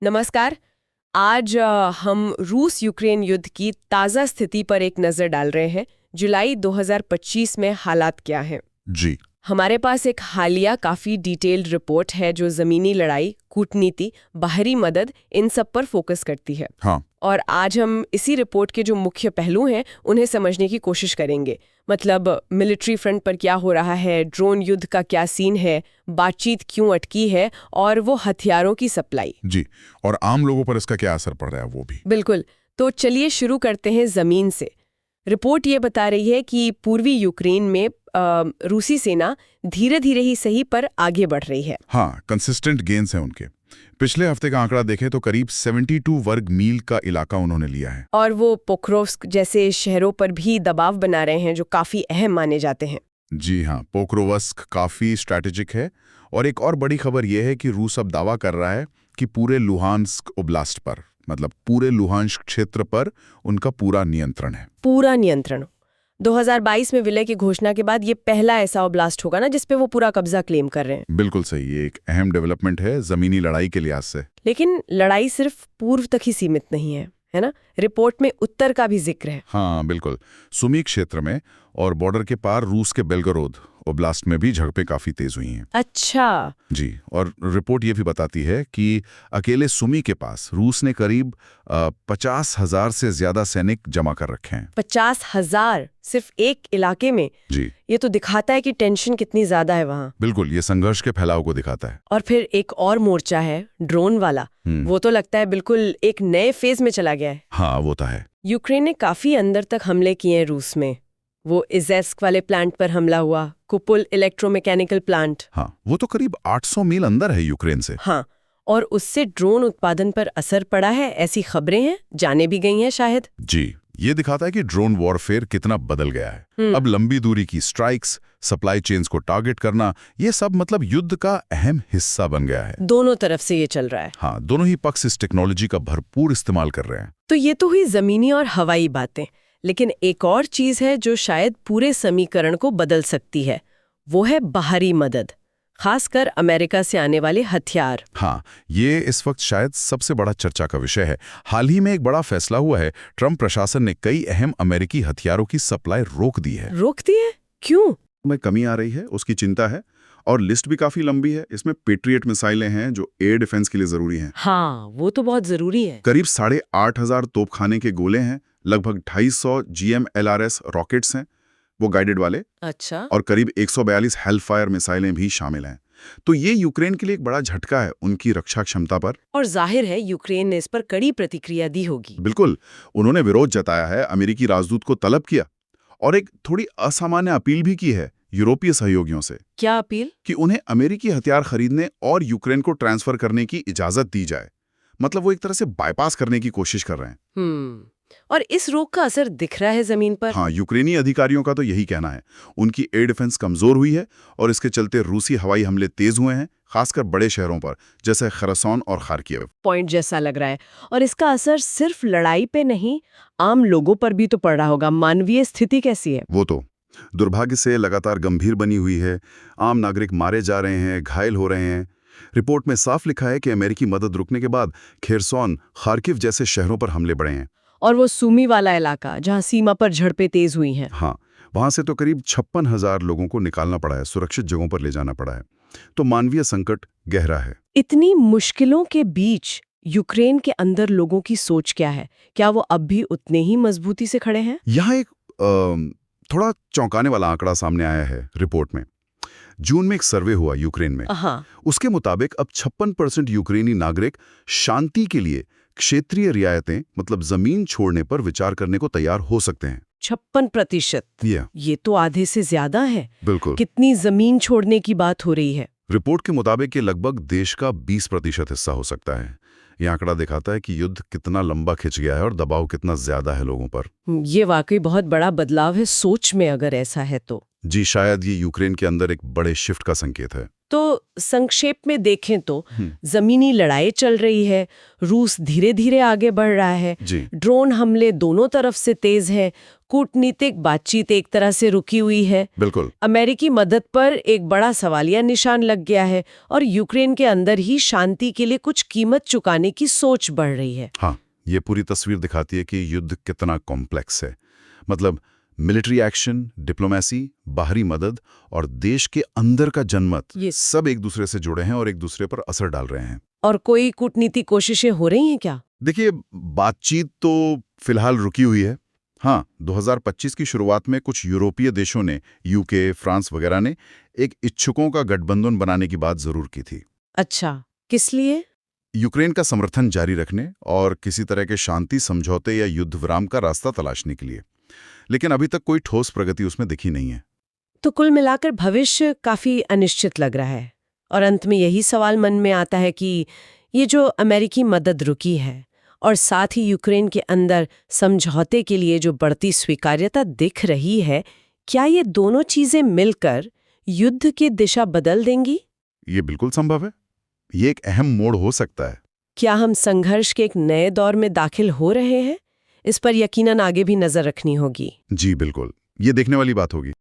नमस्कार। आज हम रूस यूक्रेन युद्ध की ताज़ा स्थिति पर एक नज़र डाल रहे हैं। जुलाई 2025 में हालात क्या हैं? जी। हमारे पास एक हालिया काफ़ी डिटेल्ड रिपोर्ट है जो ज़मीनी लड़ाई, कूटनीति, बाहरी मदद इन सब पर फोकस करती है। हाँ। और आज हम इसी रिपोर्ट के जो मुख्य पहलू हैं उन्हें समझने की कोशिश करेंगे। मतलब मिलिट्री फ्रंट पर क्या हो रहा है, ड्रोन युद्ध का क्या सीन है, बातचीत क्यों अटकी है और वो हथियारों की सप्लाई। जी। और आम लोगों पर इसका क्या असर पड़ रहा है वो भी। बिल्कुल। तो चलिए शुरू करते हैं ज़मीन से। रिपोर्ट ये बता रही है कि पूर्वी यूक्रेन में रूसी सेना धीरे धीरे ही सही पर आगे बढ़ रही है। हाँ, कंसिस्टेंट गेन्स हैं उनके। पिछले हफ्ते का आंकड़ा देखें तो करीब 72 वर्ग मील का इलाका उन्होंने लिया है। और वो पोक्रोव्स्क जैसे शहरों पर भी दबाव बना रहे हैं जो काफी अहम माने जाते हैं। जी हाँ, पोक्रोवस्क काफी स्ट्रैटेजिक है। और एक और बड़ी खबर यह है कि रूस अब दावा कर रहा है कि पूरे लुहांस्क ओब्लास्ट पर, मतलब पूरे लुहांस्क क्षेत्र पर उनका पूरा नियंत्रण है। पूरा नियंत्रण। 2022 में विलय की घोषणा के बाद ये पहला ऐसा ओब्लास्ट होगा ना जिसपे वो पूरा कब्जा क्लेम कर रहे हैं। बिल्कुल सही, ये एक अहम डेवलपमेंट है जमीनी लड़ाई के लिहाज से। लेकिन लड़ाई सिर्फ पूर्व तक ही सीमित नहीं है ना? रिपोर्ट में उत्तर का भी जिक्र है। हाँ बिल्कुल, सुमी क्षेत्र में और बॉर्डर के पार रूस के बेल्गोरोद ओब्लास्ट में भी झड़पें काफी तेज हुई हैं। अच्छा। जी। और रिपोर्ट ये भी बताती है कि अकेले सुमी के पास रूस ने करीब 50,000 से ज्यादा सैनिक जमा कर रखे हैं। 50,000 सिर्फ एक इलाके में? जी। ये तो दिखाता है कि टेंशन कितनी ज्यादा है वहाँ। बिल्कुल, ये संघर्ष के फैलाव को दिखाता है। और फिर एक और मोर्चा है, ड्रोन वाला। वो तो लगता है बिल्कुल एक नए फेज में चला गया है। हाँ, वो तो है। यूक्रेन ने काफी अंदर तक हमले किए हैं रूस में। वो इज़ेव्स्क वाले प्लांट पर हमला हुआ, कुपुल इलेक्ट्रोमैकेनिकल प्लांट। हाँ, वो तो करीब 800 मील अंदर है यूक्रेन से। हाँ, और उससे ड्रोन उत्पादन पर असर पड़ा है ऐसी खबरें हैं, जाने भी गई हैं शायद। जी, ये दिखाता है कि ड्रोन वॉरफेयर कितना बदल गया है। अब लंबी दूरी की स्ट्राइक्स, सप्लाई चेन्स को टारगेट करना, ये सब मतलब युद्ध का अहम हिस्सा बन गया है। दोनों तरफ से ये चल रहा है। हाँ, दोनों ही पक्ष इस टेक्नोलॉजी का भरपूर इस्तेमाल कर रहे हैं। तो ये तो हुई जमीनी और हवाई बातें, लेकिन एक और चीज है जो शायद पूरे समीकरण को बदल सकती है। वो है बाहरी मदद, खासकर अमेरिका से आने वाले हथियार। हाँ, ये इस वक्त शायद सबसे बड़ा चर्चा का विषय है। हाल ही में एक बड़ा फैसला हुआ है। ट्रंप प्रशासन ने कई अहम अमेरिकी हथियारों की सप्लाई रोक दी है। रोक दी है? क्यों? में कमी आ रही है, उसकी चिंता है। और लिस्ट भी काफी लंबी है। इसमें पेट्रियट मिसाइलें हैं जो एयर डिफेंस के लिए जरूरी हैं। हाँ, वो तो बहुत जरूरी है। करीब 8,500 तोपखाने के गोले हैं, लगभग 250 GMLRS रॉकेट्स हैं, वो गाइडेड वाले। अच्छा। और करीब 142 हेलफायर मिसाइलें भी शामिल हैं। तो ये यूक्रेन के लिए एक बड़ा झटका है उनकी रक्षा क्षमता पर। और जाहिर है यूक्रेन ने इस पर कड़ी प्रतिक्रिया दी होगी। बिल्कुल, उन्होंने विरोध जताया है, अमेरिकी राजदूत को तलब किया और एक थोड़ी असामान्य अपील भी की है यूरोपीय सहयोगियों से। क्या अपील? कि उन्हें अमेरिकी हथियार खरीदने और यूक्रेन को ट्रांसफर करने की इजाजत दी जाए। मतलब वो एक तरह से बाईपास करने की कोशिश कर रहे हैं। और इस रोक का असर दिख रहा है जमीन पर? हाँ, यूक्रेनी अधिकारियों का तो यही कहना है। उनकी एयर डिफेंस कमजोर हुई है और इसके चलते रूसी हवाई हमले तेज हुए हैं, खासकर बड़े शहरों पर जैसे खरसोन और खार्किव। पॉइंट जैसा लग रहा है। और इसका असर सिर्फ लड़ाई पे नहीं, आम लोगों पर भी तो पड़ रहा होगा। मानवीय स्थिति कैसी है? वो तो दुर्भाग्य से लगातार गंभीर बनी हुई है। आम नागरिक मारे जा रहे हैं, घायल हो रहे हैं। रिपोर्ट में साफ लिखा है कि अमेरिकी मदद रुकने के बाद खेरसोन, खार्किव जैसे शहरों पर हमले बढ़े हैं। और वो सुमी वाला इलाका जहां सीमा पर झड़पें तेज हुई हैं। हाँ, वहां से तो करीब 56,000 लोगों को निकालना पड़ा है, सुरक्षित जगहों पर ले जाना पड़ा है। तो मानवीय संकट गहरा है। इतनी मुश्किलों के बीच यूक्रेन के अंदर लोगों की सोच क्या है? क्या वो अब भी उतने ही मजबूती से खड़े हैं? यहाँ एक थोड़ा चौंकाने वाला आंकड़ा सामने आया है रिपोर्ट में। जून में एक सर्वे हुआ यूक्रेन में। उसके मुताबिक अब 56% यूक्रेनी नागरिक शांति के लिए क्षेत्रीय रियायतें, मतलब जमीन छोड़ने पर विचार करने को तैयार हो सकते हैं। 56%? ये तो आधे से ज्यादा है। बिल्कुल। कितनी जमीन छोड़ने की बात हो रही है? रिपोर्ट के मुताबिक ये लगभग देश का 20% हिस्सा हो सकता है। ये आंकड़ा दिखाता है कि युद्ध कितना लंबा खिंच गया है और दबाव कितना ज्यादा है लोगों पर। ये वाकई बहुत बड़ा बदलाव है सोच में, अगर ऐसा है तो। जी, शायद ये यूक्रेन के अंदर एक बड़े शिफ्ट का संकेत है। तो संक्षेप में देखें तो जमीनी लड़ाई चल रही है, रूस धीरे धीरे आगे बढ़ रहा है, ड्रोन हमले दोनों तरफ से तेज है, कूटनीतिक बातचीत एक तरह से रुकी हुई है। बिल्कुल। अमेरिकी मदद पर एक बड़ा सवालिया निशान लग गया है और यूक्रेन के अंदर ही शांति के लिए कुछ कीमत चुकाने की सोच बढ़ रही है। हाँ, ये पूरी तस्वीर दिखाती है कि युद्ध कितना कॉम्प्लेक्स है। मतलब मिलिट्री एक्शन, डिप्लोमेसी, बाहरी मदद और देश के अंदर का जनमत, ये सब एक दूसरे से जुड़े हैं और एक दूसरे पर असर डाल रहे हैं। और कोई कूटनीतिक कोशिशें हो रही हैं क्या? देखिए, बातचीत तो फिलहाल रुकी हुई है। हाँ, 2025 की शुरुआत में कुछ यूरोपीय देशों ने, यूके, फ्रांस वगैरह ने एक इच्छुकों का गठबंधन बनाने की बात जरूर की थी। अच्छा, किस लिए? यूक्रेन का समर्थन जारी रखने और किसी तरह के शांति समझौते या युद्ध विराम का रास्ता तलाशने के लिए। लेकिन अभी तक कोई ठोस प्रगति उसमें दिखी नहीं है। तो कुल मिलाकर भविष्य काफी अनिश्चित लग रहा है और अंत में यही सवाल मन में आता है कि ये जो अमेरिकी मदद रुकी है और साथ ही यूक्रेन के अंदर समझौते के लिए जो बढ़ती स्वीकार्यता दिख रही है, क्या ये दोनों चीजें मिलकर युद्ध की दिशा बदल देंगी? ये बिल्कुल संभव है। ये एक अहम मोड़ हो सकता है। क्या हम संघर्ष के एक नए दौर में दाखिल हो रहे हैं? इस पर यकीनन आगे भी नजर रखनी होगी। जी बिल्कुल, ये देखने वाली बात होगी।